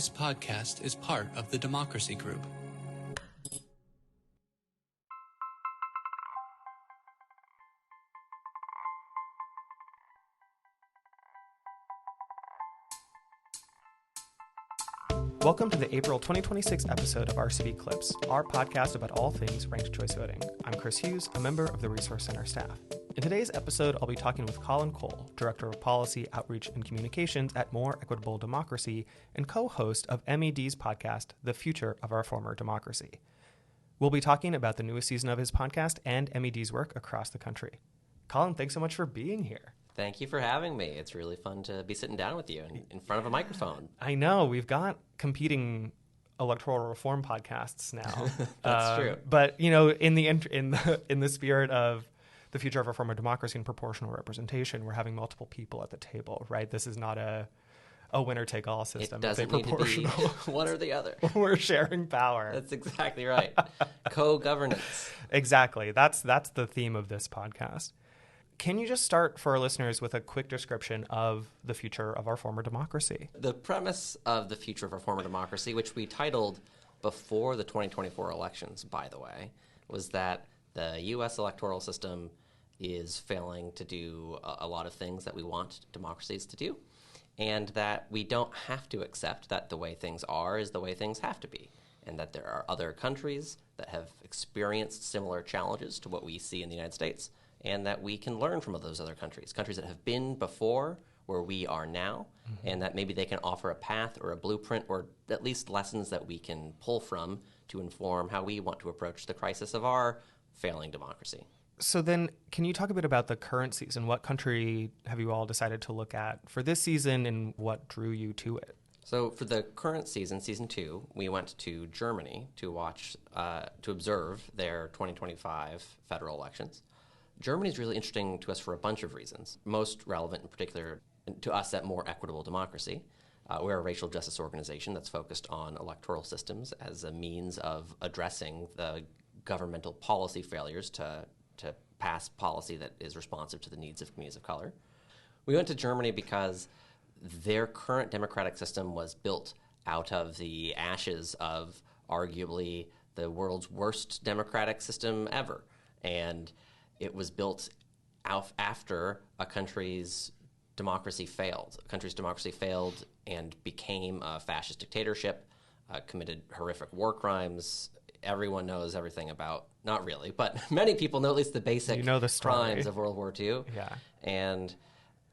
This podcast is part of the Democracy Group. Welcome to the April 2026 episode of RCV Clips, our podcast about all things ranked choice voting. I'm Chris Hughes, a member of the Resource Center staff. In today's episode, I'll be talking with Colin Cole, Director of Policy, Outreach, and Communications at More Equitable Democracy and co-host of MED's podcast, The Future of Our Former Democracy. We'll be talking about the newest season of his podcast and MED's work across the country. Colin, thanks so much for being here. Thank you for having me. It's really fun to be sitting down with you in front of a microphone. I know. We've got competing electoral reform podcasts now. That's true. But, you know, in the spirit of the future of our former democracy and proportional representation, we're having multiple people at the table, right? This is not a winner-take-all system. It doesn't need to be one or the other. We're sharing power. That's exactly right. Co-governance. Exactly. That's the theme of this podcast. Can you just start for our listeners with a quick description of the future of our former democracy? The premise of the future of our former democracy, which we titled before the 2024 elections, by the way, was that the U.S. electoral system is failing to do a lot of things that we want democracies to do, and that we don't have to accept that the way things are is the way things have to be, and that there are other countries that have experienced similar challenges to what we see in the United States, and that we can learn from those other countries that have been before where we are now, and that maybe they can offer a path or a blueprint or at least lessons that we can pull from to inform how we want to approach the crisis of our failing democracy. So then, can you talk a bit about the current season? What country have you all decided to look at for this season, and what drew you to it? So for the current season, season 2, we went to Germany to observe their 2025 federal elections. Germany is really interesting to us for a bunch of reasons. Most relevant in particular to us at More Equitable Democracy. We're a racial justice organization that's focused on electoral systems as a means of addressing the governmental policy failures to pass policy that is responsive to the needs of communities of color. We went to Germany because their current democratic system was built out of the ashes of arguably the world's worst democratic system ever. And it was built after a country's democracy failed. A country's democracy failed and became a fascist dictatorship, committed horrific war crimes. Everyone knows everything about, not really, but many people know at least the basic crimes of World War II. Yeah. And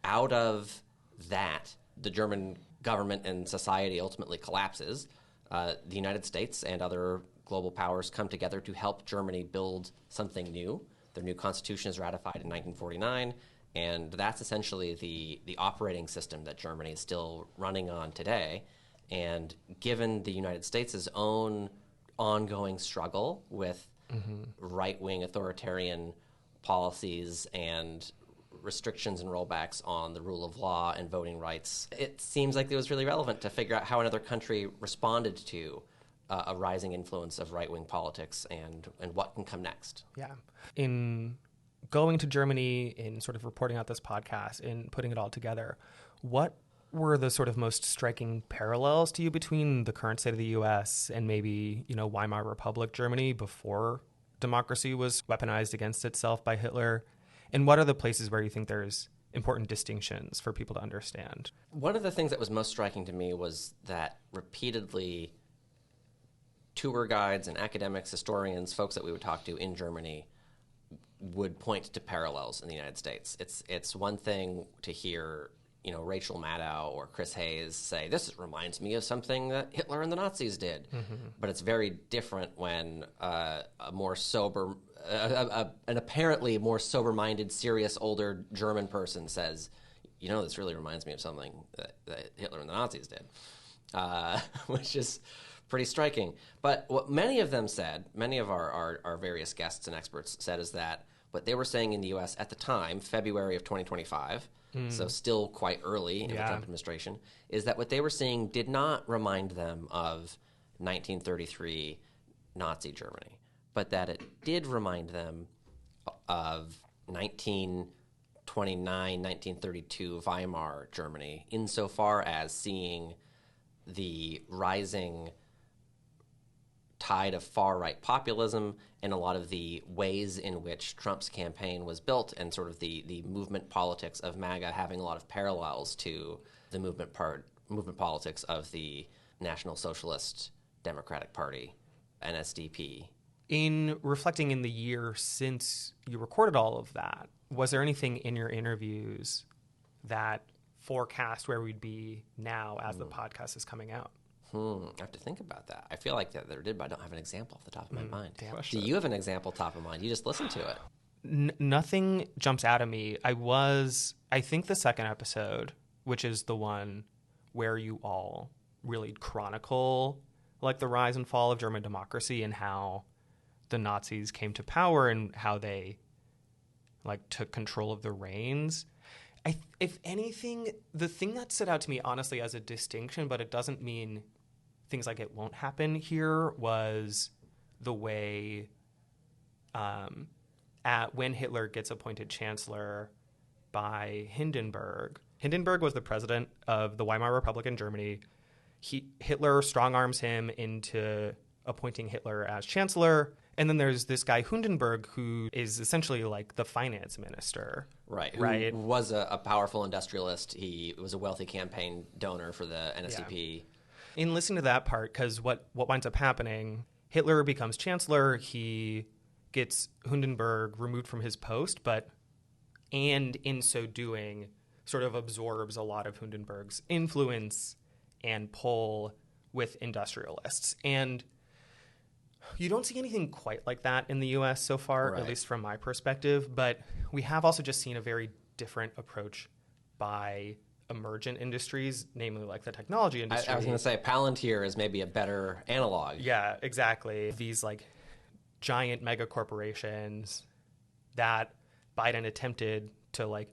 out of that, the German government and society ultimately collapses. The United States and other global powers come together to help Germany build something new. Their new constitution is ratified in 1949, and that's essentially the operating system that Germany is still running on today. And given the United States' own ongoing struggle with right-wing authoritarian policies and restrictions and rollbacks on the rule of law and voting rights, it seems like it was really relevant to figure out how another country responded to a rising influence of right-wing politics and what can come next. Yeah. In going to Germany, in sort of reporting out this podcast, in putting it all together, what were the sort of most striking parallels to you between the current state of the U.S. and maybe, Weimar Republic Germany before democracy was weaponized against itself by Hitler? And what are the places where you think there's important distinctions for people to understand? One of the things that was most striking to me was that repeatedly tour guides and academics, historians, folks that we would talk to in Germany would point to parallels in the United States. It's one thing to hear, Rachel Maddow or Chris Hayes say, this reminds me of something that Hitler and the Nazis did. But it's very different when an apparently more sober-minded, serious, older German person says, this really reminds me of something that Hitler and the Nazis did, which is pretty striking. But what many of them said, many of our various guests and experts said, is that what they were saying in the U.S. at the time, February of 2025, so still quite early in the Trump administration, is that what they were seeing did not remind them of 1933 Nazi Germany, but that it did remind them of 1929, 1932 Weimar Germany, insofar as seeing the rising tide of far-right populism and a lot of the ways in which Trump's campaign was built and sort of the movement politics of MAGA having a lot of parallels to the movement politics of the National Socialist Democratic Party, NSDP. In reflecting in the year since you recorded all of that, was there anything in your interviews that forecast where we'd be now as the podcast is coming out? I have to think about that. I feel like that there did, but I don't have an example off the top of my mind. Question. Do you have an example top of mind? You just listened to it. Nothing jumps out at me. I think the second episode, which is the one where you all really chronicle like the rise and fall of German democracy and how the Nazis came to power and how they like took control of the reins. If anything, the thing that stood out to me honestly as a distinction, but it doesn't mean things like it won't happen here, was the way when Hitler gets appointed chancellor by Hindenburg. Hindenburg was the president of the Weimar Republic in Germany. Hitler strong-arms him into appointing Hitler as chancellor. And then there's this guy, Hindenburg, who is essentially like the finance minister. Right. Who was a powerful industrialist. He was a wealthy campaign donor for the NSDP. Yeah. In listening to that part, because what winds up happening, Hitler becomes chancellor. He gets Hindenburg removed from his post, and in so doing, sort of absorbs a lot of Hindenburg's influence and pull with industrialists. And you don't see anything quite like that in the U.S. so far, right. At least from my perspective. But we have also just seen a very different approach by emergent industries, namely like the technology industry. I was going to say Palantir is maybe a better analog. Yeah, exactly. These like giant mega corporations that Biden attempted to like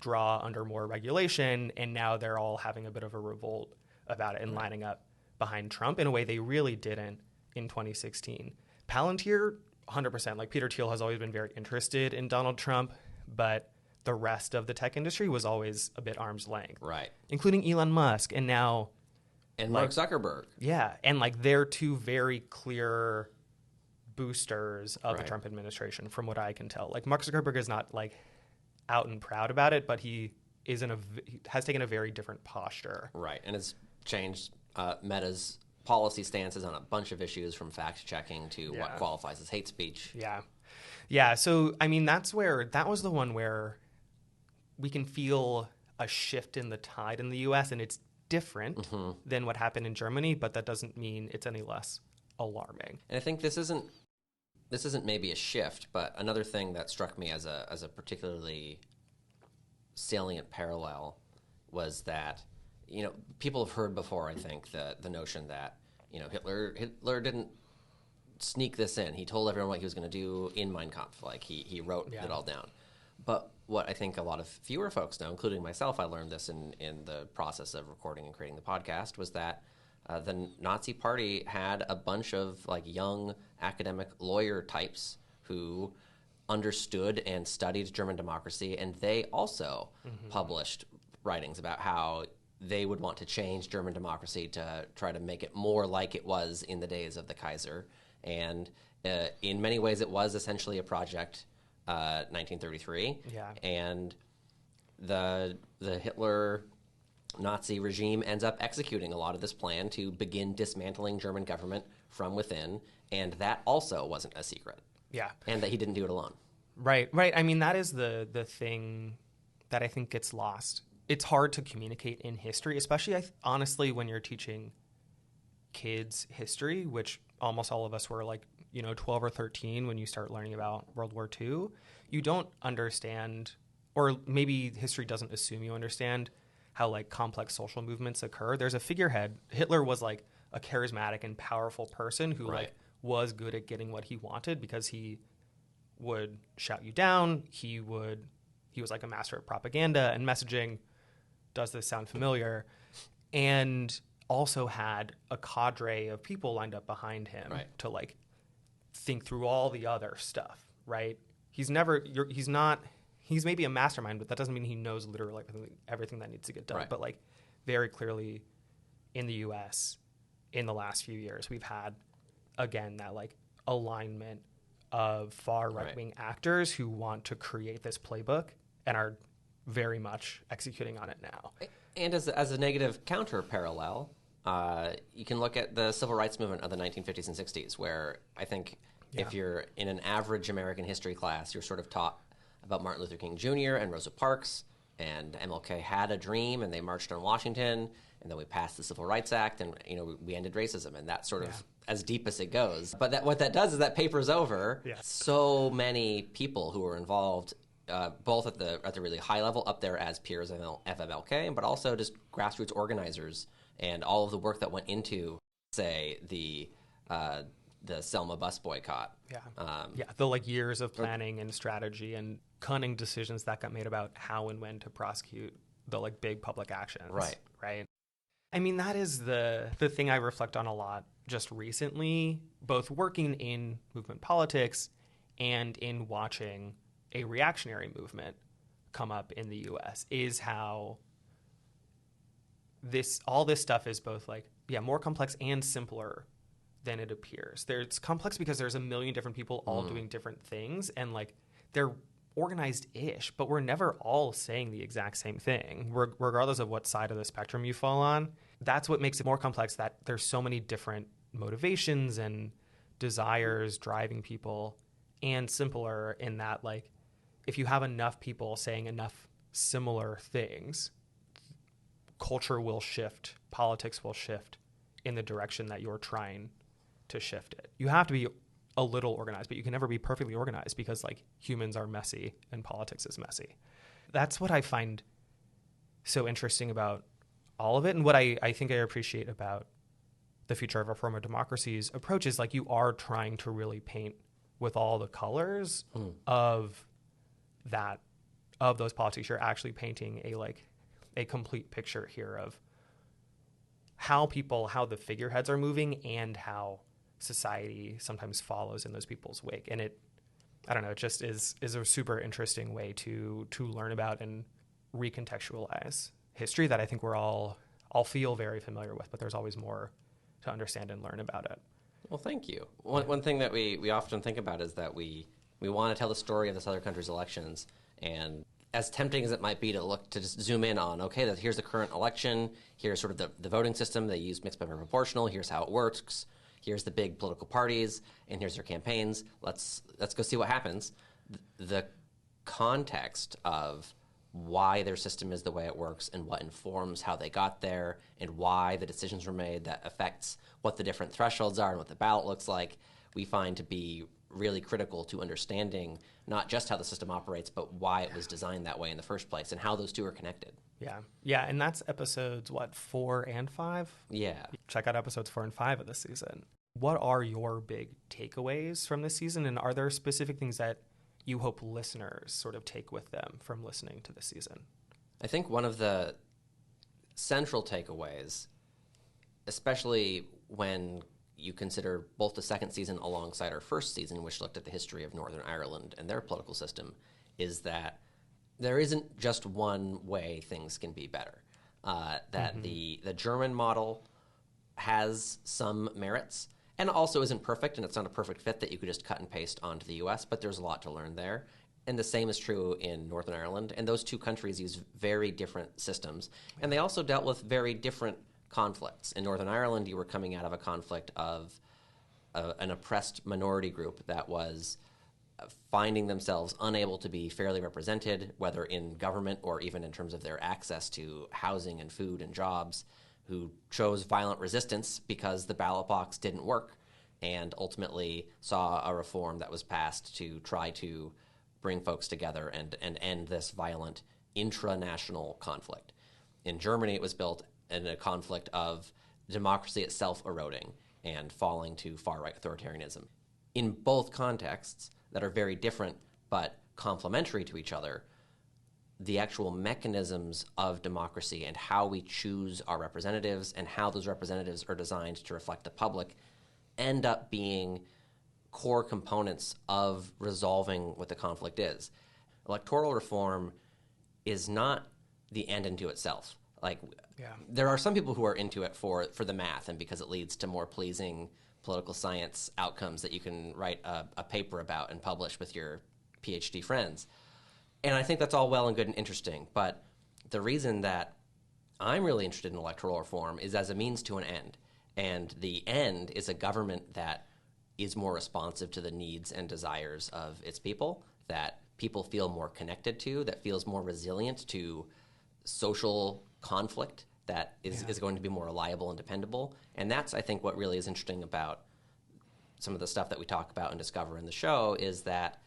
draw under more regulation, and now they're all having a bit of a revolt about it and lining up behind Trump in a way they really didn't in 2016. Palantir, 100%. Like Peter Thiel has always been very interested in Donald Trump, but the rest of the tech industry was always a bit arm's length. Right. Including Elon Musk and now... And Mark Zuckerberg. Yeah. And like they're two very clear boosters of the Trump administration from what I can tell. Like Mark Zuckerberg is not like out and proud about it, but he has taken a very different posture. Right. And has changed Meta's policy stances on a bunch of issues, from fact-checking to what qualifies as hate speech. Yeah. Yeah, so, I mean, that was the one where we can feel a shift in the tide in the U.S., and it's different than what happened in Germany, but that doesn't mean it's any less alarming. And I think this isn't maybe a shift, but another thing that struck me as a particularly salient parallel was that, you know, people have heard before, I think, the notion that, you know, Hitler didn't sneak this in. He told everyone what he was going to do in Mein Kampf. Like, he wrote it all down. But what I think a lot of fewer folks know, including myself, I learned this in the process of recording and creating the podcast, was that the Nazi Party had a bunch of, like, young academic lawyer types who understood and studied German democracy, and they also published writings about how they would want to change German democracy to try to make it more like it was in the days of the Kaiser. And in many ways, it was essentially a project, 1933. Yeah. And the Hitler Nazi regime ends up executing a lot of this plan to begin dismantling German government from within. And that also wasn't a secret. Yeah. And that he didn't do it alone. Right. I mean, that is the thing that I think gets lost. It's hard to communicate in history, especially, honestly, when you're teaching kids history, which almost all of us were like, 12 or 13 when you start learning about World War II. You don't understand, or maybe history doesn't assume you understand how like complex social movements occur. There's a figurehead. Hitler was like a charismatic and powerful person who like was good at getting what he wanted because he would shout you down. He was like a master of propaganda and messaging. Does this sound familiar? And also had a cadre of people lined up behind him to like think through all the other stuff, right? He's maybe a mastermind, but that doesn't mean he knows literally everything that needs to get done. But like very clearly in the US in the last few years. We've had, again, that like alignment of far right-wing actors who want to create this playbook and are very much executing on it now. And as a negative counter parallel, you can look at the civil rights movement of the 1950s and 60s, where I think if you're in an average American history class, you're sort of taught about Martin Luther King Jr. and Rosa Parks, and MLK had a dream, and they marched on Washington, and then we passed the Civil Rights Act, and we ended racism, and that's sort of as deep as it goes. But what that does is that papers over so many people who were involved, both at the really high level, up there as peers of MLK, but also just grassroots organizers, and all of the work that went into, say, the Selma bus boycott. The like years of planning and strategy and cunning decisions that got made about how and when to prosecute the like big public actions. Right. I mean, that is the thing I reflect on a lot just recently, both working in movement politics and in watching a reactionary movement come up in the US, is how all this stuff is both like, more complex and simpler than it appears. It's complex because there's a million different people all doing different things, and like they're organized-ish, but we're never all saying the exact same thing, regardless of what side of the spectrum you fall on. That's what makes it more complex, that there's so many different motivations and desires driving people, and simpler in that, like, if you have enough people saying enough similar things, culture will shift, politics will shift in the direction that you're trying to shift it. You have to be a little organized, but you can never be perfectly organized, because like humans are messy and politics is messy. That's what I find so interesting about all of it, and what I think I appreciate about the Future of Reform of Democracy's approach is like you are trying to really paint with all the colors of those politics. You're actually painting a complete picture here of how the figureheads are moving and how society sometimes follows in those people's wake. And it just is a super interesting way to learn about and recontextualize history that I think we're all feel very familiar with, but there's always more to understand and learn about it. Well, thank you. One thing that we often think about is that we want to tell the story of this other country's elections, and as tempting as it might be to just zoom in on, okay, here's the current election, here's sort of the voting system, they use mixed member proportional, here's how it works, here's the big political parties, and here's their campaigns, let's go see what happens. The context of why their system is the way it works and what informs how they got there and why the decisions were made that affects what the different thresholds are and what the ballot looks like, we find to be really critical to understanding not just how the system operates, but why it was designed that way in the first place and how those two are connected. Yeah, and that's episodes, 4 and 5? Yeah. Check out episodes 4 and 5 of this season. What are your big takeaways from this season, and are there specific things that you hope listeners sort of take with them from listening to this season? I think one of the central takeaways, especially when you consider both the second season alongside our first season, which looked at the history of Northern Ireland and their political system, is that there isn't just one way things can be better. That the German model has some merits and also isn't perfect, and it's not a perfect fit that you could just cut and paste onto the U.S., but there's a lot to learn there. And the same is true in Northern Ireland, and those two countries use very different systems, and they also dealt with very different conflicts. In Northern Ireland, you were coming out of a conflict of an oppressed minority group that was finding themselves unable to be fairly represented, whether in government or even in terms of their access to housing and food and jobs, who chose violent resistance because the ballot box didn't work, and ultimately saw a reform that was passed to try to bring folks together and end this violent intranational conflict. In Germany, it was built in a conflict of democracy itself eroding and falling to far-right authoritarianism. In both contexts that are very different but complementary to each other, the actual mechanisms of democracy and how we choose our representatives and how those representatives are designed to reflect the public end up being core components of resolving what the conflict is. Electoral reform is not the end unto itself. Like, Yeah. there are some people who are into it for the math and because it leads to more pleasing political science outcomes that you can write a paper about and publish with your PhD friends. And I think that's all well and good and interesting. But the reason that I'm really interested in electoral reform is as a means to an end. And the end is a government that is more responsive to the needs and desires of its people, that people feel more connected to, that feels more resilient to social conflict, that is going to be more reliable and dependable. And that's, I think, what really is interesting about some of the stuff that we talk about and discover in the show is that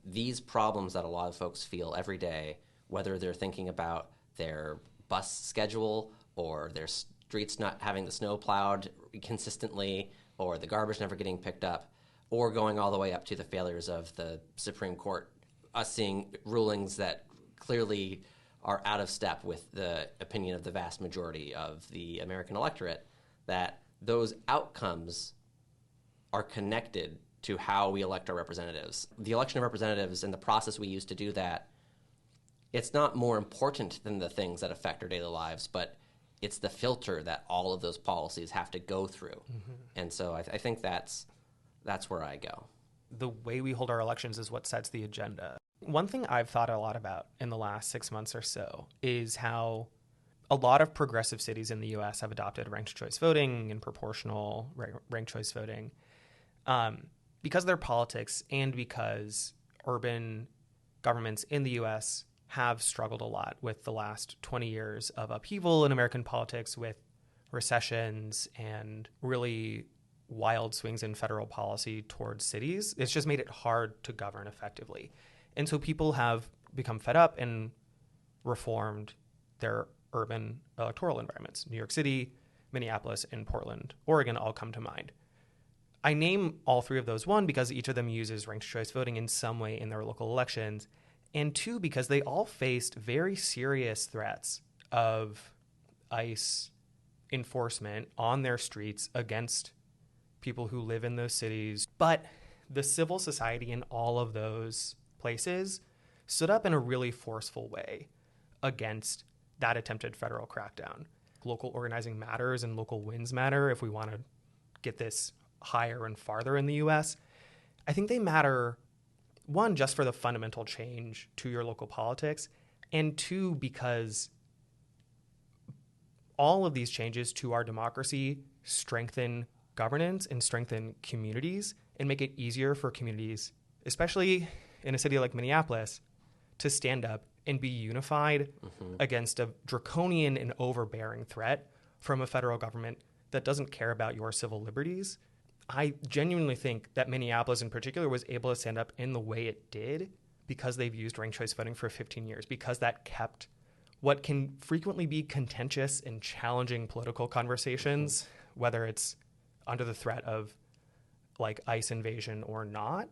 these problems that a lot of folks feel every day, whether they're thinking about their bus schedule or their streets not having the snow plowed consistently or the garbage never getting picked up, or going all the way up to the failures of the Supreme Court, us seeing rulings that clearly are out of step with the opinion of the vast majority of the American electorate, that those outcomes are connected to how we elect our representatives. The election of representatives and the process we use to do that, it's not more important than the things that affect our daily lives, but it's the filter that all of those policies have to go through. Mm-hmm. And so I think that's where I go. The way we hold our elections is what sets the agenda. One thing I've thought a lot about in the last 6 months or so is how a lot of progressive cities in the U.S. have adopted ranked choice voting and proportional ranked choice voting because of their politics and because urban governments in the U.S. have struggled a lot with the last 20 years of upheaval in American politics with recessions and really wild swings in federal policy towards cities. It's just made it hard to govern effectively. And so people have become fed up and reformed their urban electoral environments. New York City, Minneapolis, and Portland, Oregon all come to mind. I name all three of those, one, because each of them uses ranked choice voting in some way in their local elections, and two, because they all faced very serious threats of ICE enforcement on their streets against people who live in those cities. But the civil society in all of those places stood up in a really forceful way against that attempted federal crackdown. Local organizing matters and local wins matter if we want to get this higher and farther in the U.S. I think they matter, one, just for the fundamental change to your local politics, and two, because all of these changes to our democracy strengthen governance and strengthen communities and make it easier for communities, especially in a city like Minneapolis, to stand up and be unified against a draconian and overbearing threat from a federal government that doesn't care about your civil liberties. I genuinely think that Minneapolis in particular was able to stand up in the way it did because they've used ranked choice voting for 15 years, because that kept what can frequently be contentious and challenging political conversations, whether it's under the threat of like ICE invasion or not,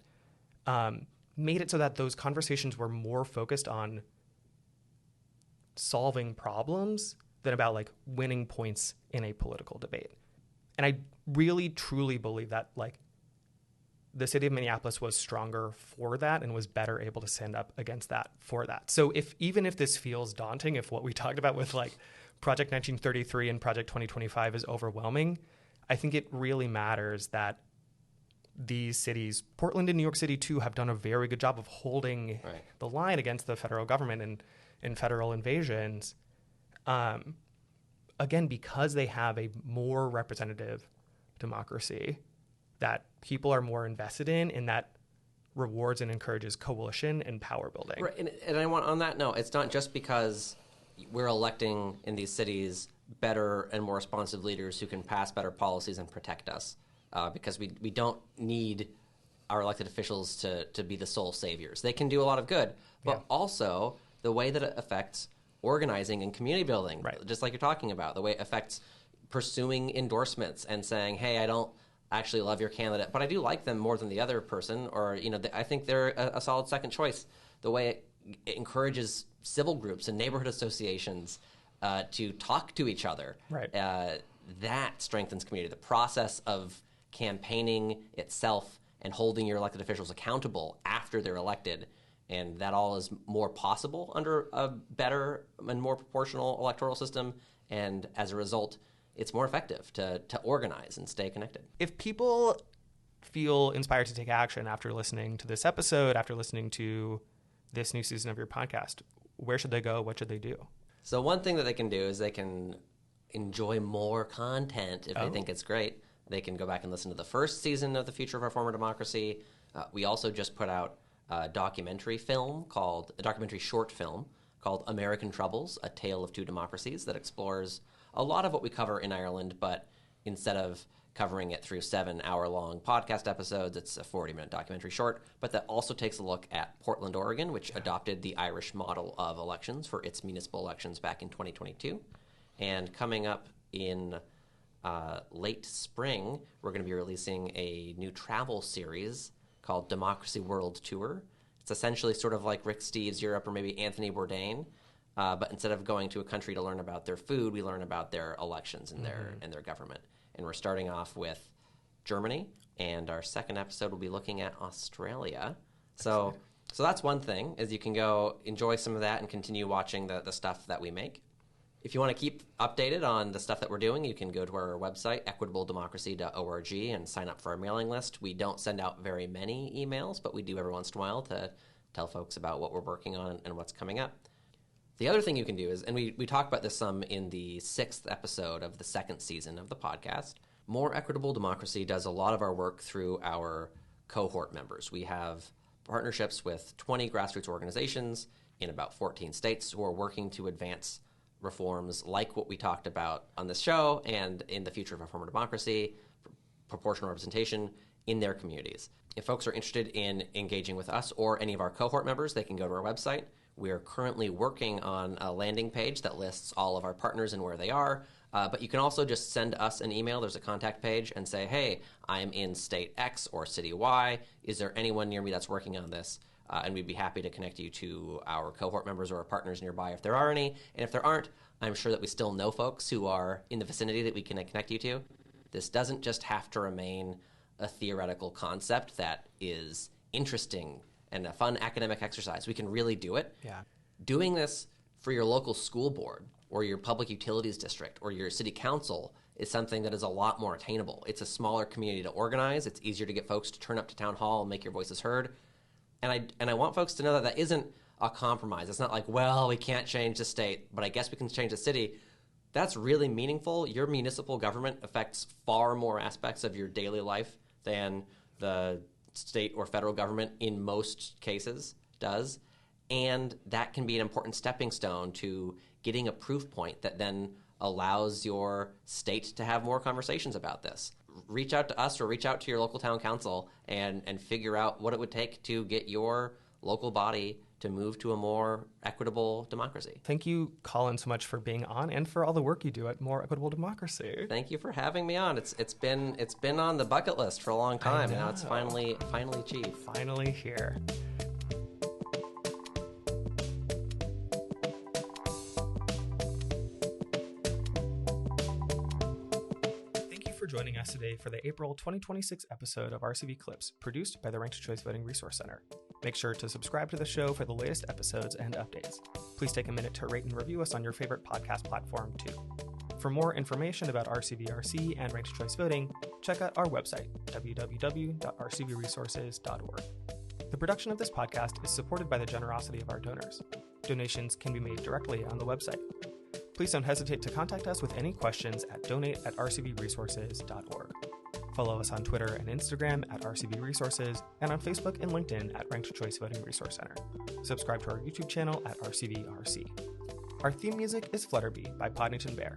made it so that those conversations were more focused on solving problems than about like winning points in a political debate. And I really, truly believe that like the city of Minneapolis was stronger for that and was better able to stand up against that for that. So even if this feels daunting, if what we talked about with like Project 1933 and Project 2025 is overwhelming, I think it really matters that these cities, Portland and New York City too, have done a very good job of holding the line against the federal government and federal invasions. Again, because they have a more representative democracy that people are more invested in and that rewards and encourages coalition and power building. Right, and I want on that note, it's not just because we're electing in these cities better and more responsive leaders who can pass better policies and protect us, because we don't need our elected officials to be the sole saviors. They can do a lot of good, but also the way that it affects organizing and community building, just like you're talking about, the way it affects pursuing endorsements and saying, hey, I don't actually love your candidate, but I do like them more than the other person, or I think they're a solid second choice. The way it encourages civil groups and neighborhood associations to talk to each other, that strengthens community. The process of campaigning itself and holding your elected officials accountable after they're elected And that all is more possible under a better and more proportional electoral system. And as a result, it's more effective to organize and stay connected. If people feel inspired to take action after listening to this episode, after listening to this new season of your podcast, where should they go? What should they do? So one thing that they can do is they can enjoy more content if they think it's great. They can go back and listen to the first season of The Future of Our Former Democracy. We also just put out a documentary short film called American Troubles, A Tale of Two Democracies, that explores a lot of what we cover in Ireland, but instead of covering it through 7-hour-long podcast episodes, it's a 40-minute documentary short, but that also takes a look at Portland, Oregon, which adopted the Irish model of elections for its municipal elections back in 2022. And coming up in late spring, we're going to be releasing a new travel series called Democracy World Tour. It's essentially sort of like Rick Steves' Europe or maybe Anthony Bourdain, but instead of going to a country to learn about their food, we learn about their elections and their government. And we're starting off with Germany, and our second episode will be looking at Australia. So that's one thing, is you can go enjoy some of that and continue watching the stuff that we make. If you want to keep updated on the stuff that we're doing, you can go to our website, equitabledemocracy.org, and sign up for our mailing list. We don't send out very many emails, but we do every once in a while to tell folks about what we're working on and what's coming up. The other thing you can do is, and we talked about this some in the 6th episode of the 2nd season of the podcast, More Equitable Democracy does a lot of our work through our cohort members. We have partnerships with 20 grassroots organizations in about 14 states who are working to advance reforms like what we talked about on this show and in the Future of Our Former Democracy, proportional representation in their communities. If folks are interested in engaging with us or any of our cohort members, they can go to our website. We are currently working on a landing page that lists all of our partners and where they are, but you can also just send us an email. There's a contact page and say, hey, I'm in state X or city Y. Is there anyone near me that's working on this? And we'd be happy to connect you to our cohort members or our partners nearby if there are any. And if there aren't, I'm sure that we still know folks who are in the vicinity that we can connect you to. This doesn't just have to remain a theoretical concept that is interesting and a fun academic exercise. We can really do it. Yeah. Doing this for your local school board or your public utilities district or your city council is something that is a lot more attainable. It's a smaller community to organize. It's easier to get folks to turn up to town hall and make your voices heard. And I want folks to know that that isn't a compromise. It's not like, well, we can't change the state, but I guess we can change the city. That's really meaningful. Your municipal government affects far more aspects of your daily life than the state or federal government in most cases does. And that can be an important stepping stone to getting a proof point that then allows your state to have more conversations about this. Reach out to us or reach out to your local town council and figure out what it would take to get your local body to move to a more equitable democracy. Thank you, Colin, so much for being on and for all the work you do at More Equitable Democracy. Thank you for having me on. It's been on the bucket list for a long time. Now it's finally achieved. Finally here. Joining us today for the April 2026 episode of RCV Clips, produced by the Ranked Choice Voting Resource Center. Make sure to subscribe to the show for the latest episodes and updates. Please take a minute to rate and review us on your favorite podcast platform, too. For more information about RCVRC and Ranked Choice Voting, check out our website, www.rcvresources.org. The production of this podcast is supported by the generosity of our donors. Donations can be made directly on the website. Please don't hesitate to contact us with any questions at donate@rcvresources.org. Follow us on Twitter and Instagram at RCVResources and on Facebook and LinkedIn at Ranked Choice Voting Resource Center. Subscribe to our YouTube channel at RCVRC. Our theme music is Flutterbee by Podington Bear.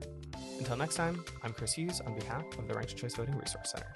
Until next time, I'm Chris Hughes on behalf of the Ranked Choice Voting Resource Center.